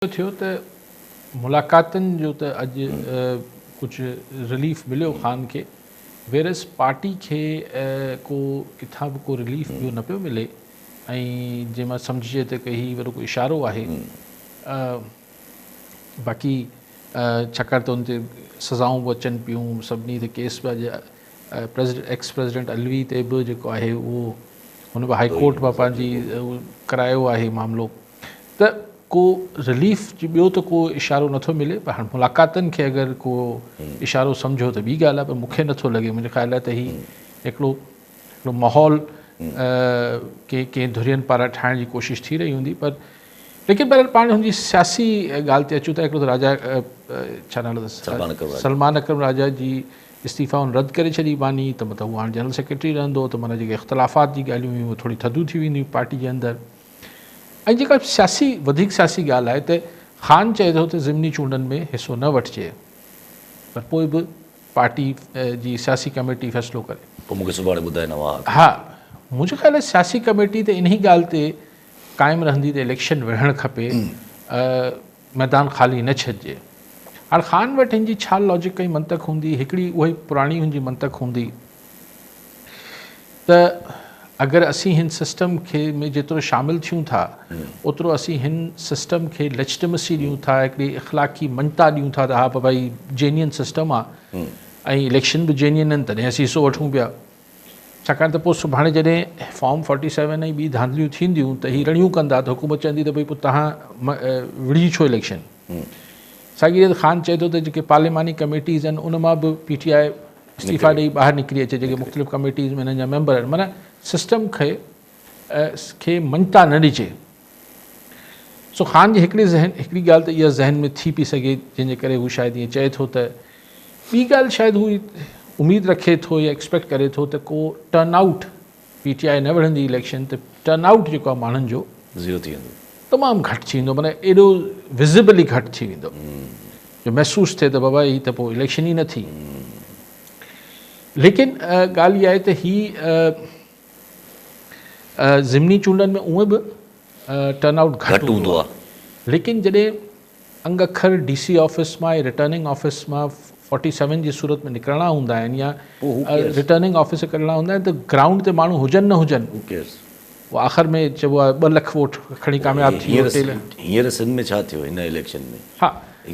थियो त मुलाक़ातुनि जो त अॼु कुझु रिलीफ मिलियो ख़ान खे वेरस पार्टी खे को किथां बि को रिलीफ ॿियो न पियो मिले ऐं जंहिं मां सम्झिजे त की हीउ वॾो को इशारो आहे बाक़ी छाकाणि त हुन ते सज़ाऊं बि अचनि पियूं सभिनी ते केस बि अॼु एक्स प्रेसिडेंट अलवी ते बि जेको आहे उहो हुन बि हाई कोर्ट मां पंहिंजी करायो आहे मामिलो त को रिलीफ जी ॿियो त को इशारो नथो मिले पर हाणे मुलाक़ातुनि खे अगरि को इशारो सम्झो त ॿी ॻाल्हि आहे पर मूंखे नथो लॻे मुंहिंजे ख़्याल आहे त हीउ हिकिड़ो माहौल कंहिं धुरियनि पारां ठाहिण जी कोशिशि थी रही हूंदी पर लेकिन बहरहाल पाण हुनजी सियासी ॻाल्हि ते अचूं था हिकिड़ो त राजा छा नालो अथसि सलमान अकरम राजा जी इस्तीफ़ा हुन रद्द करे छॾी बानी त मतिलबु उहो हाणे जनरल सेक्रेटरी रहंदो त माना जेके इख़्तिलाफ़ात जी ॻाल्हियूं हुयूं उहे थोरी थधियूं थी वेंदियूं पार्टी जे अंदरि ऐं जेका वधीक सियासी ॻाल्हि आहे त ख़ान चए थो त ज़िमनी चूंडनि में हिसो न वठिजे पर पोइ बि पार्टी जी सियासी कमेटी फ़ैसिलो करे पोइ मूंखे सुभाणे ॿुधाए हा मुंहिंजे ख़्याल आहे सियासी कमेटी त इन ई ॻाल्हि ते क़ाइमु रहंदी त इलेक्शन विढ़णु खपे मैदान ख़ाली न छॾिजे हाणे ख़ान वटि हिन जी छा लॉजिक ऐं मंतक हूंदी हिकिड़ी उहा ई पुराणी हुनजी मंतक हूंदी त अगरि असीं हिन सिस्टम खे में जेतिरो शामिलु थियूं था ओतिरो असीं हिन सिस्टम खे लेजिटिमेसी ॾियूं था हिकिड़ी इख़्लाक़ी मञता ॾियूं था त हा भाई जेन्युइन सिस्टम आहे ऐं इलेक्शन बि जेन्युइन आहिनि तॾहिं असीं हिसो वठूं पिया छाकाणि त पोइ सुभाणे जॾहिं फॉर्म 47 ऐं ॿी धांधलियूं थींदियूं त हीअ रड़ियूं कंदा त हुकूमत चवंदी त भई पोइ तव्हां विढ़ी छो इलेक्शन साॻी रीति ख़ान चए थो त जेके पार्लिमानी कमेटीज़ आहिनि उन मां बि PTI इस्तीफ़ा ॾेई ॿाहिरि निकिरी अचे जेके मुख़्तलिफ़ कमेटीज़ में हिननि जा मेंबर आहिनि माना सिस्टम खे मञता न ॾिजे सो ख़ान जी हिकिड़ी ॻाल्हि त इहा ज़हन में थी पई सघे जंहिंजे करे हू शायदि ईअं चए थो त ॿी ॻाल्हि शायदि हू उमेदु रखे थो या एक्सपेक्ट करे थो त को टर्न आउट PTI न विढ़ंदी इलेक्शन त टर्न आउट जेको आहे माण्हुनि जो ज़ीरो थी वेंदो तमामु घटि थी वेंदो माना एॾो विज़िबली घटि थी वेंदो जो महसूसु थिए त बाबा हीअ त पोइ इलेक्शन ई न थी लेकिन ॻाल्हि इहा आहे त हीअ ज़िमनी चूंडनि में उहे बि टर्न आउट घटि हूंदो आहे लेकिन जॾहिं अंग अखर DC ऑफिस मां ऐं रिटर्निंग ऑफिस मां 47 जी सूरत में निकिरणा हूंदा आहिनि या रिटर्निंग ऑफिस करणा हूंदा आहिनि त ग्राउंड ते माण्हू हुजनि न हुजनि उहो आख़िर में चइबो आहे 2 लख वोट खणी कामयाबु थी वियो हींअर सिंध में छा थियो हिन इलेक्शन में हा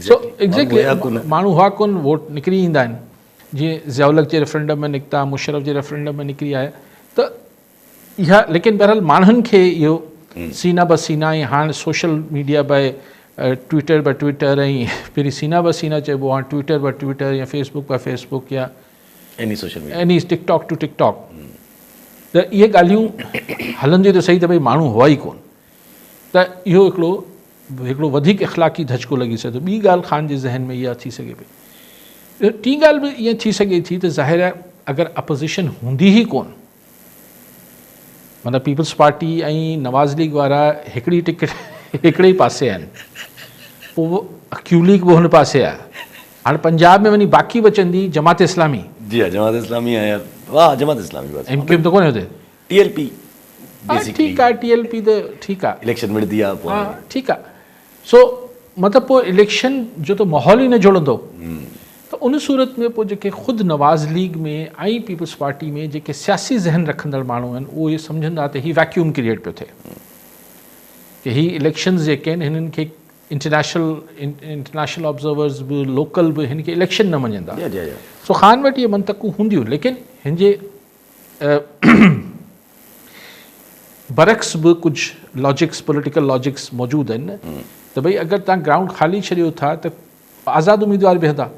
सो एग्ज़ैक्टली माण्हू हुआ कोन वोट निकिरी ईंदा आहिनि जीअं ज़ियाउल जे रेफरेंडम में निकिता मुशर्रफ जे रेफरेंडम में निकिरी आया त इहा लेकिन बहरहाल माण्हुनि खे इहो सीना ब सीना ऐं हाणे सोशल मीडिया बाए ट्विटर ब ट्विटर ऐं पहिरीं सीना ब सीना चइबो हाणे ट्विटर ब ट्विटर या फेसबुक ब फेसबुक या एनी टिकटॉक टू टिकटॉक त इहे ॻाल्हियूं हलंदियूं त सही त भई माण्हू हुआ ई कोन त इहो हिकिड़ो वधीक इख़्लाक़ी धचको लॻी सघे थो ॿी ॻाल्हि ख़ान जे ज़हन में इहा थी सघे पई टी ॻाल्हि बि ईअं थी सघे थी त ज़ाहिर आहे अगरि अपोज़िशन हूंदी ई कोन माना पीपल्स पार्टी ऐं नवाज़ लीग वारा हिकिड़ी टिकट हिकिड़े ई पासे आहिनि पोइ क्यू लीग बि हुन पासे आहे हाणे पंजाब में वञी बाक़ी बचंदी जमात इस्लामी जी हा जमात इस्लामी आहे वाह जमात इस्लामी MP त कोन्हे हुते TLP ठीकु आहे TLP त ठीकु आहे इलेक्शन मिलंदी आहे हा ठीकु आहे सो मतिलबु पोइ इलेक्शन जो त माहौल ई न जुड़ंदो त उन सूरत में पोइ जेके ख़ुदि नवाज़ लीग में ऐं पीपल्स पार्टी में जेके सियासी ज़हन रखंदड़ माण्हू आहिनि उहे इहे सम्झंदा त हीउ वैक्यूम क्रिएट पियो थिए की हीअ इलेक्शन्स जेके आहिनि हिननि खे इंटरनेशनल ऑब्ज़र्वर्स बि लोकल बि हिन खे इलेक्शन न मञंदा सो ख़ान वटि इहे मंतक़ूं हूंदियूं लेकिन हिन जे बरक्स बि कुझु लॉजिक्स पॉलिटिकल लॉजिक्स मौजूदु आहिनि न त भई अगरि तव्हां ग्राउंड ख़ाली छॾियो था त आज़ादु उम्मीदवार बीहंदा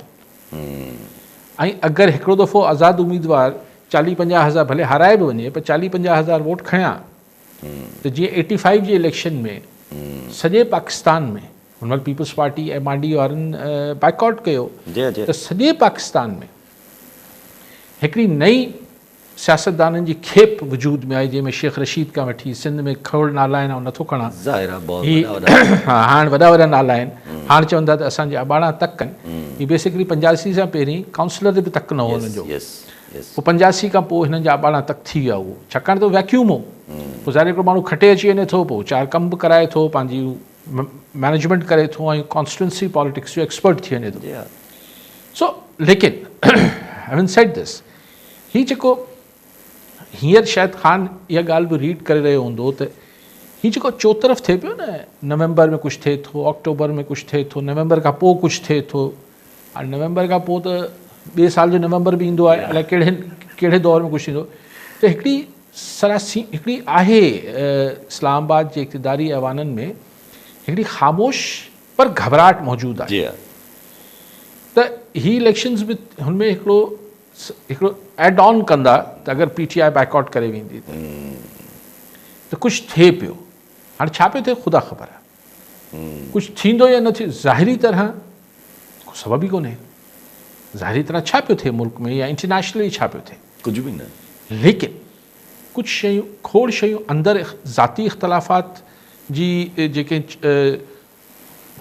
ऐं अगरि हिकिड़ो दफ़ो आज़ादु उम्मीदवार 40-50 हज़ार भले हाराए बि वञे पर 40-50 हज़ार वोट खणिया त जीअं 85 जे इलेक्शन में सॼे पाकिस्तान में हुन वक़्तु पीपल्स पार्टी MRD वारनि बाइकॉट कयो त सॼे पाकिस्तान में हिकिड़ी नई सियासतदाननि जी खेप वजूद में आई जंहिंमें शेख रशीद खां वठी सिंध में खवड़ नाला आहिनि ऐं नथो खणा हा हाणे वॾा नाला आहिनि हाणे चवंदा त असांजे अॿाणा तक आहिनि हीअ बेसिकली 85 सां पहिरीं काउंसलर बि तक न हो हुननि जो पोइ 85 खां पोइ हिननि जा अॿाणा तक थी विया उहो छाकाणि त वैक्यूम हो पोइ ज़ाहिर हिकिड़ो माण्हू खटे अची वञे थो पोइ 4 कम बि कराए थो पंहिंजी मैनेजमेंट करे थो ऐं कॉन्स्टिट्यूंसी पॉलिटिक्स जो एक्सपर्ट थी वञे थो। जी हाँ सो लेकिन हैविंग सेड दिस, ही जेको हींअर शायदि ख़ान इहा ॻाल्हि बि रीड करे रहियो हूंदो त ही जेको चौतरफ़ थिए पियो न, नवंबर में कुझु थिए थो, अक्टूबर में कुझु थिए थो, नवंबर खां पोइ कुझु थिए थो, हाणे नवंबर खां पोइ त ॿिए साल जो नवंबर बि ईंदो आहे, अलाए कहिड़े दौर में कुझु ईंदो। त हिकिड़ी आहे इस्लामाबाद जे इक़्तिदारी ऐवाननि में हिकिड़ी ख़ामोश पर घबराहट मौजूदु आहे। जी हाँ त ही इलेक्शन्स बि हुनमें हिकिड़ो एड ऑन कंदा त अगरि PTI बाइकआउट करे वेंदी त कुझु थिए पियो। हाणे छा पियो थिए ख़ुदा ख़बर आहे, कुझु थींदो या न थींदो ज़ाहिरी तरह को सबब ई कोन्हे। ज़ाहिरी तरह छा पियो थिए मुल्क में या इंटरनेशनली छा पियो थिए, कुछ भी न। लेकिन कुझु शयूं खोड़ शयूं अंदरि ज़ाती इख़्तिलाफ़ात जी जेके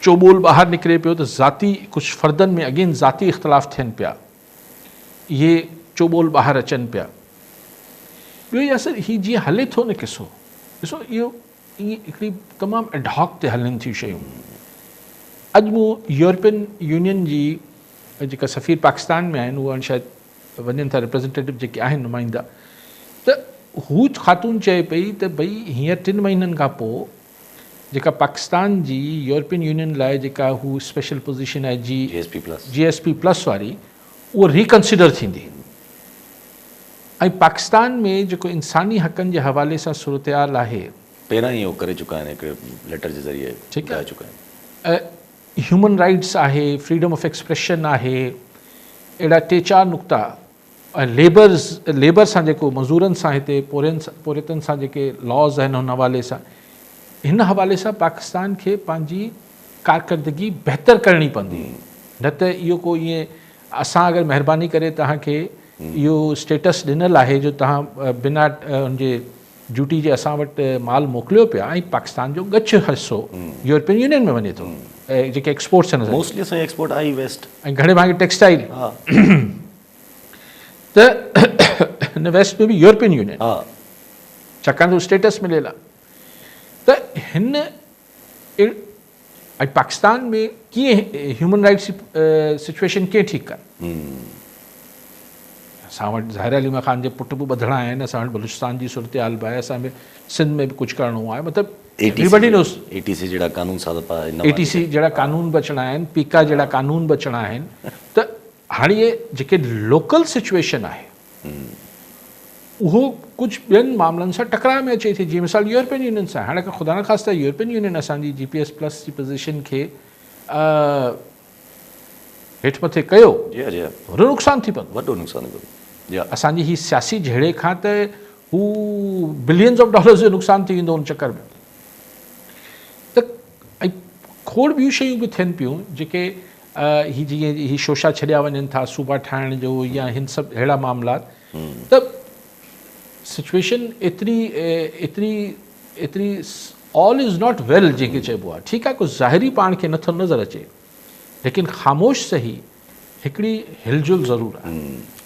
चोॿोल ॿाहिरि निकिरे पियो त ज़ाती कुझु फ़र्दनि में अगेन ज़ाती इख़्तिलाफ़ थियनि पिया, इहे चोॿोल ॿाहिरि अचनि पिया। ॿियो इहा असर ही जीअं हले थो न किसो, ॾिसो इहो ईअं हिकिड़ी तमामु एडहॉक ते हलनि थियूं शयूं। अॼु मूं यूरोपियन यूनियन जी जेका सफ़ीर पाकिस्तान में आहिनि, उहा शायदि वञनि था रिप्रेज़ेंटेटिव जेके आहिनि नुमाइंदा, त हू ख़ातून चए पई त भई हींअर 3 महीननि खां पोइ जेका पाकिस्तान जी यूरोपियन यूनियन लाइ जेका हू स्पेशल पोजीशन आहे GSP प्लस वारी, उहो रिकन्सिडर थींदी। ऐं पाकिस्तान में जेको इंसानी हक़नि जे हवाले सां सूरतहाल आहे, पहिरां ई करे चुका आहिनि, हिकिड़े लेटर जे ज़रिए ठीकु आहे, चुका आहिनि। ह्यूमन राइट्स आहे, फ्रीडम ऑफ एक्सप्रेशन आहे, अहिड़ा 3-4 नुक़्ता, ऐं लेबर सां जेको मज़दूरनि सां हिते पोरियतनि सां जेके लॉज़ आहिनि हुन हवाले सां, हिन हवाले सां पाकिस्तान खे पंहिंजी कारकर्दगी बहितर करणी पवंदी। न त इहो को ईअं असां अगरि महिरबानी करे तव्हांखे इहो स्टेटस ॾिनल आहे जो तव्हां बिना हुनजे ड्यूटी जे असां वटि माल मोकिलियो पिया, ऐं पाकिस्तान जो गछ हिसो यूरोपियन यूनियन में वञे थो, जेके एक्सपोर्ट्स आहिनि मोस्टली असांजी एक्सपोर्ट आई वेस्ट, ऐं घणे भाङे टेक्सटाइल। त हिन वेस्ट में बि यूरोपियन यूनियन, छाकाणि त स्टेटस मिलियल आहे। त हिन ऐं पाकिस्तान में कीअं ह्यूमन राइट्स सिचुएशन कीअं ठीकु आहे। असां वटि ज़ाहिर अली ख़ान जे पुट बि ॿधणा आहिनि, असां वटि बलूचिस्तान जी सूरत हाल बि आहे, असां में सिंध में बि कुझु करिणो आहे। मतिलबु ATC जहिड़ा कानून ATC जहिड़ा कानून बि अचणा आहिनि, पीका जहिड़ा कानून बि अचणा आहिनि। त हाणे इहे जेके लोकल सिचुएशन आहे उहो कुझु ॿियनि मामलनि सां टकराव में अचे थी, जीअं मिसाल यूरोपियन यूनियन सां। हाणे ख़ुदा न ख़ास्ता यूरोपियन यूनियन असांजी GPS प्लस जी पोज़ीशन खे हेठि मथे कयो, वॾो नुक़सानु थी पवंदो, वॾो नुक़सानु थी। असांजी ही सियासी झेड़े खां त हू बिलियंस ऑफ डॉलर्स जो नुक़सानु थी वेंदो उन चकर में। त ऐं खोड़ ॿियूं शयूं बि थियनि पियूं जेके ही जीअं ही शोशा छॾिया वञनि था सूबा ठाहिण जो या हिन सभु अहिड़ा मामला। त सिचुएशन एतिरी ऑल इज़ नॉट वेल जंहिंखे चइबो आहे। ठीकु आहे, कुझु ज़ाहिरी पाण खे नथो नज़र अचे, लेकिन ख़ामोश सही हिकिड़ी हिलजुल ज़रूरु आहे।